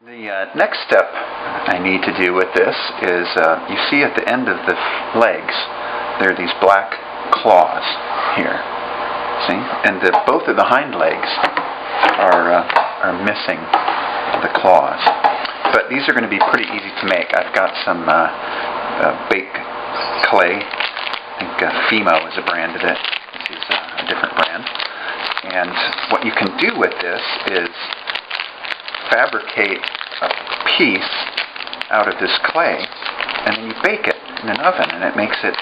The next step I need to do with this is, you see at the end of the legs, there are these black claws here. See? And both of the hind legs are missing the claws. But these are going to be pretty easy to make. I've got some baked clay. I think Fimo is a brand of it. This is a different brand. And what you can do with this is fabricate a piece out of this clay, and then you bake it in an oven, and it makes it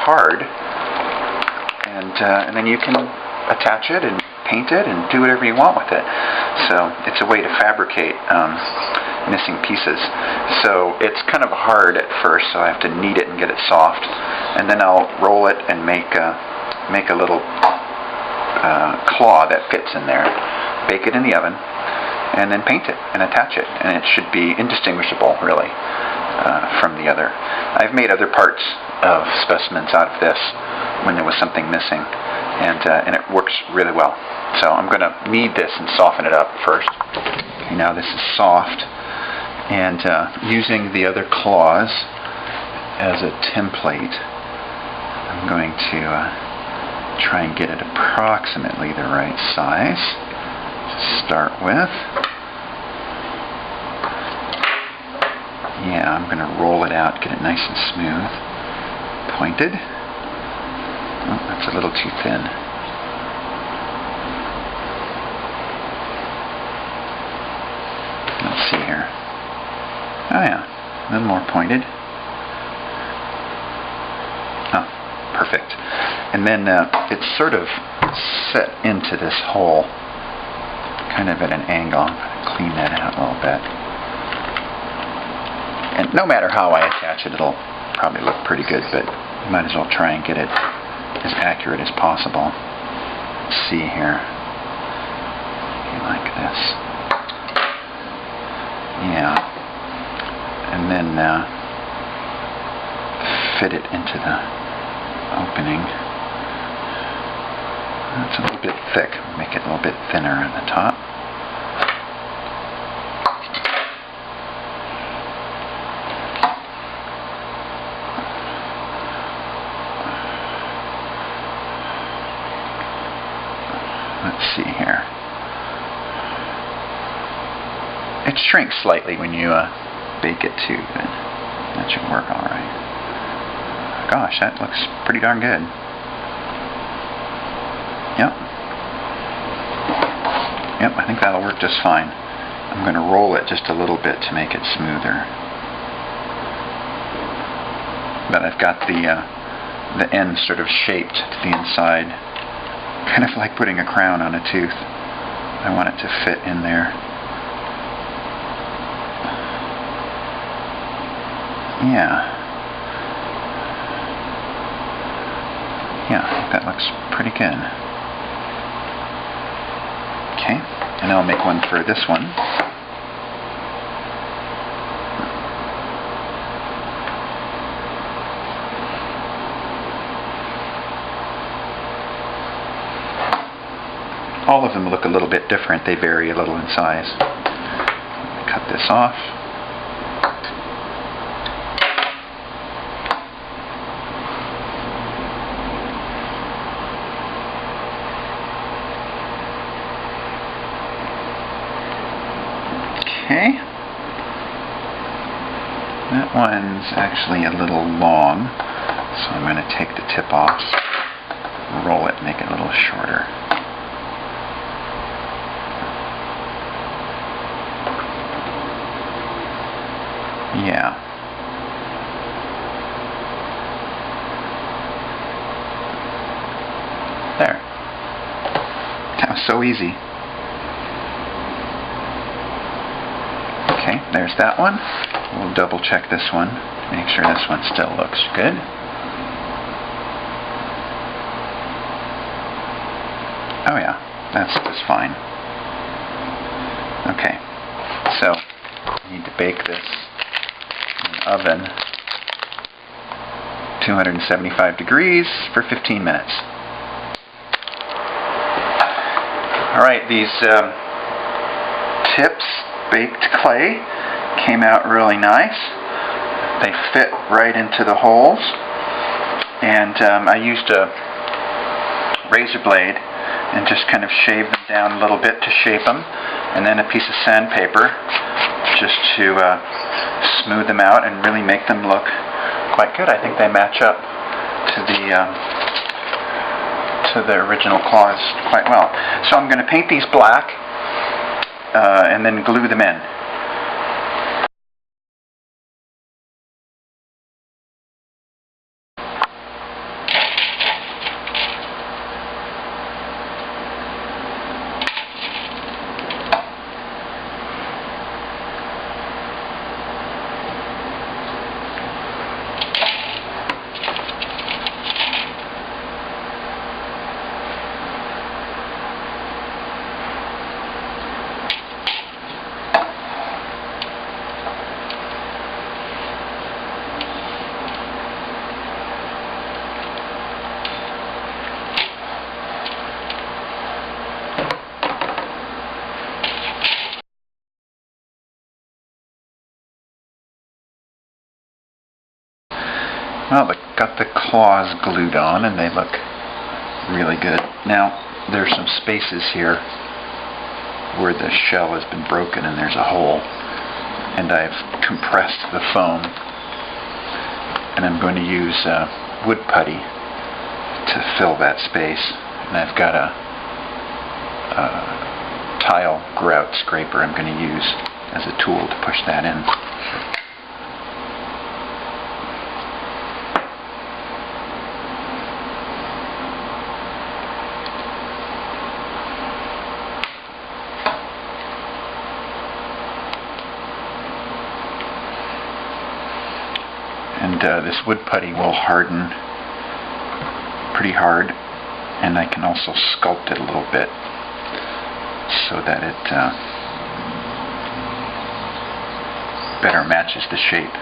hard, and then you can attach it and paint it and do whatever you want with it. So it's a way to fabricate missing pieces. So it's kind of hard at first, so I have to knead it and get it soft, and then I'll roll it and make a little claw that fits in there, bake it in the oven, and then paint it and attach it, and it should be indistinguishable, really, from the other. I've made other parts of specimens out of this when there was something missing, and it works really well. So I'm going to knead this and soften it up first. Okay, now this is soft, and using the other claws as a template, I'm going to try and get it approximately the right size to start with. Yeah, I'm going to roll it out, get it nice and smooth, pointed. Oh, that's a little too thin. Let's see here. Oh yeah, a little more pointed. Oh, perfect. And then it's sort of set into this hole, kind of at an angle. I'm going to clean that out a little bit. And no matter how I attach it, it'll probably look pretty good, but you might as well try and get it as accurate as possible. Let's see here. Like this. Yeah. And then fit it into the opening. It's a little bit thick. Make it a little bit thinner on the top. Let's see here. It shrinks slightly when you bake it too, but that should work all right. Gosh, that looks pretty darn good. Yep. Yep, I think that'll work just fine. I'm going to roll it just a little bit to make it smoother. But I've got the end sort of shaped to the inside, kind of like putting a crown on a tooth. I want it to fit in there. Yeah. Yeah, I think that looks pretty good. Okay, and I'll make one for this one. All of them look a little bit different. They vary a little in size. Cut this off. Okay. That one's actually a little long, so I'm going to take the tip off, roll it, make it a little shorter. Yeah. There. That was so easy. Okay, there's that one. We'll double check this one to make sure this one still looks good. Oh yeah, that's just fine. Okay, so I need to bake this in the oven 275 degrees for 15 minutes. Alright, these tips baked clay. Came out really nice. They fit right into the holes. And I used a razor blade and just kind of shaved them down a little bit to shape them. And then a piece of sandpaper just to smooth them out and really make them look quite good. I think they match up to the original claws quite well. So I'm going to paint these black and then glue them in. Well, I got the claws glued on and they look really good. Now, there's some spaces here where the shell has been broken and there's a hole. And I've compressed the foam. And I'm going to use wood putty to fill that space. And I've got a tile grout scraper I'm going to use as a tool to push that in. And this wood putty will harden pretty hard, and I can also sculpt it a little bit so that it better matches the shape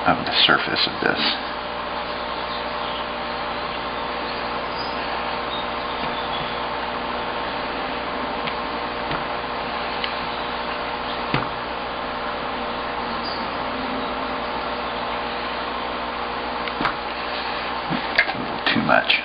of the surface of this. Too much.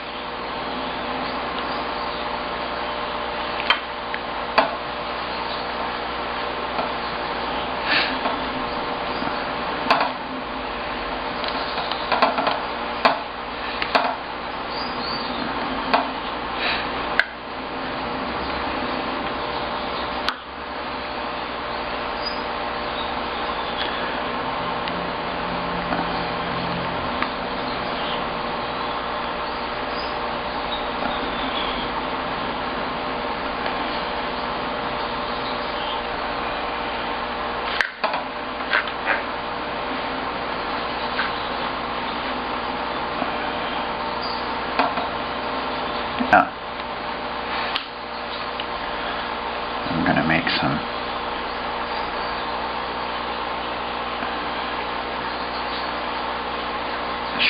I'm going to make some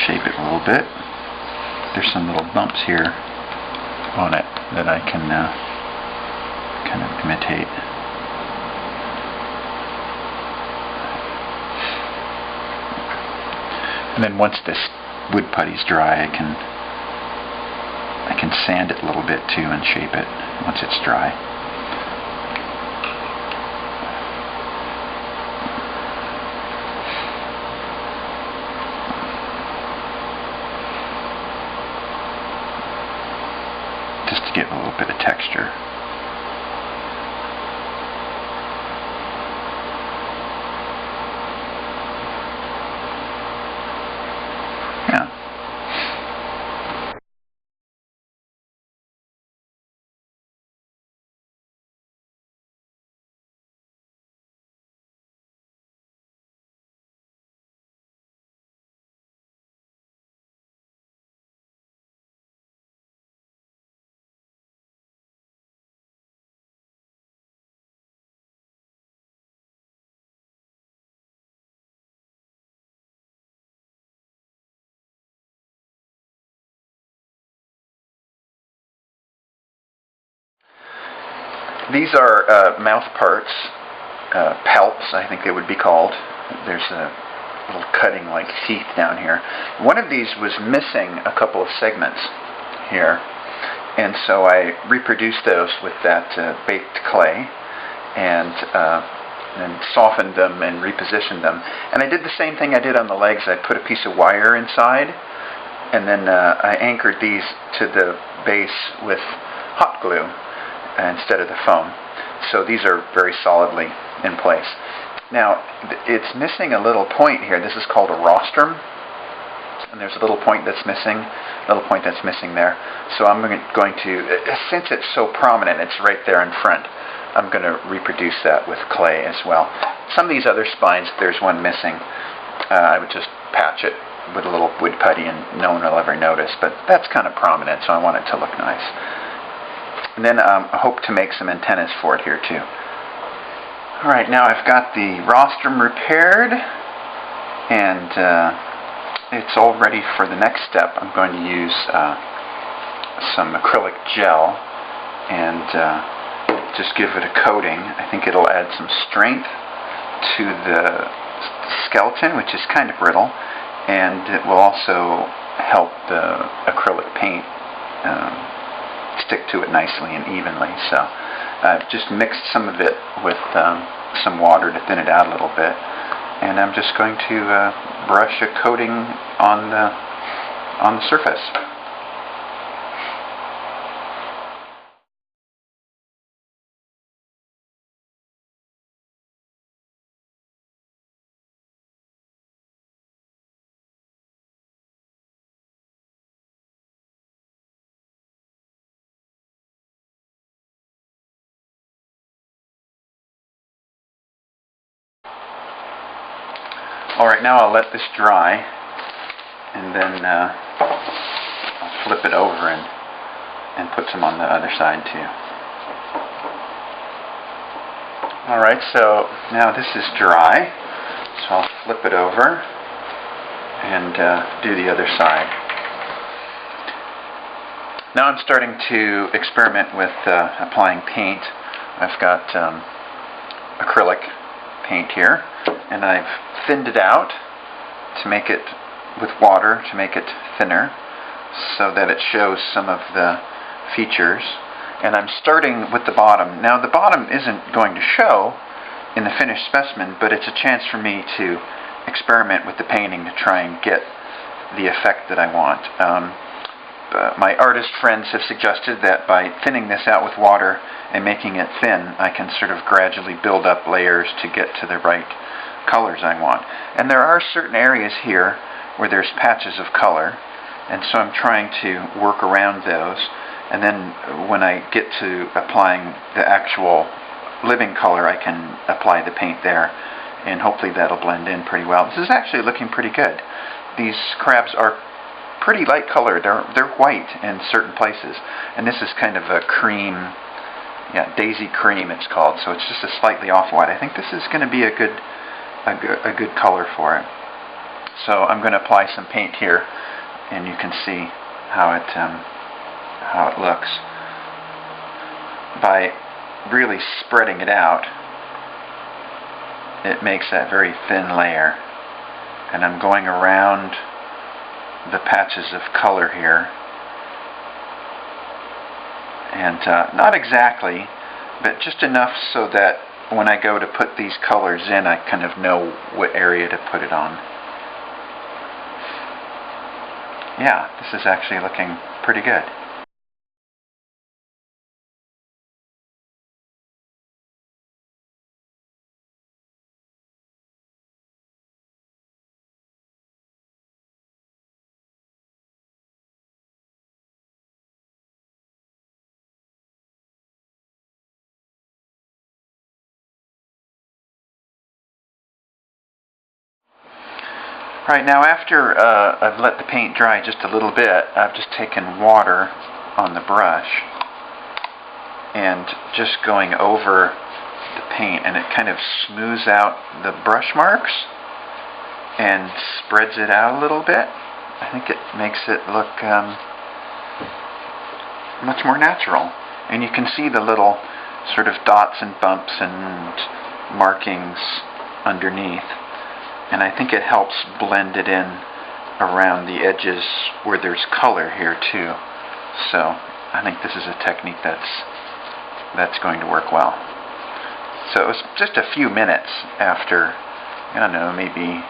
shape it a little bit. There's some little bumps here on it that I can kind of imitate. And then once this wood putty's dry, I can sand it a little bit too and shape it once it's dry. Just to get a little bit of texture. Yeah. These are mouth parts palps, I think they would be called. There's a little cutting like teeth down here. One of these was missing a couple of segments here, and so I reproduced those with that baked clay and softened them and repositioned them. And I did the same thing I did on the legs. I put a piece of wire inside, and then I anchored these to the base with hot glue instead of the foam. So these are very solidly in place. Now, it's missing a little point here. This is called a rostrum, and there's a little point that's missing, a little point that's missing there. So I'm going to, since it's so prominent, it's right there in front, I'm going to reproduce that with clay as well. Some of these other spines, there's one missing. I would just patch it with a little wood putty and no one will ever notice, but that's kind of prominent, so I want it to look nice. And then I hope to make some antennas for it here too. Alright, now I've got the rostrum repaired, and it's all ready for the next step. I'm going to use some acrylic gel and just give it a coating. I think it'll add some strength to the skeleton, which is kind of brittle, and it will also help the acrylic paint stick to it nicely and evenly. So I've just mixed some of it with some water to thin it out a little bit, and I'm just going to brush a coating on the surface. Alright, now I'll let this dry, and then I'll flip it over and put some on the other side too. Alright, so now this is dry, so I'll flip it over and do the other side. Now I'm starting to experiment with applying paint. I've got acrylic paint here, and I've thinned it out to make it with water to make it thinner so that it shows some of the features. And I'm starting with the bottom. Now the bottom isn't going to show in the finished specimen, but it's a chance for me to experiment with the painting to try and get the effect that I want. My artist friends have suggested that by thinning this out with water and making it thin, I can sort of gradually build up layers to get to the right colors I want. And there are certain areas here where there's patches of color, and so I'm trying to work around those, and then when I get to applying the actual living color, I can apply the paint there, and hopefully that'll blend in pretty well. This is actually looking pretty good. These crabs are pretty light colored. They're white in certain places, and this is kind of a cream, daisy cream it's called, so it's just a slightly off-white. I think this is going to be a good color for it. So I'm going to apply some paint here, and you can see how it looks. By really spreading it out, it makes that very thin layer, and I'm going around the patches of color here, and not exactly, but just enough so that when I go to put these colors in, I kind of know what area to put it on. Yeah, this is actually looking pretty good. Right, now after I've let the paint dry just a little bit, I've just taken water on the brush and just going over the paint, and it kind of smooths out the brush marks and spreads it out a little bit. I think it makes it look much more natural. And you can see the little sort of dots and bumps and markings underneath, and I think it helps blend it in around the edges where there's color here too. So I think this is a technique that's going to work well. So it was just a few minutes after, I don't know, maybe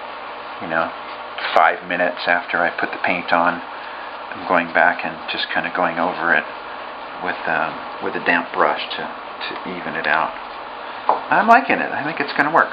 5 minutes after I put the paint on, I'm going back and just kind of going over it with a damp brush to even it out. I'm liking it. I think it's going to work.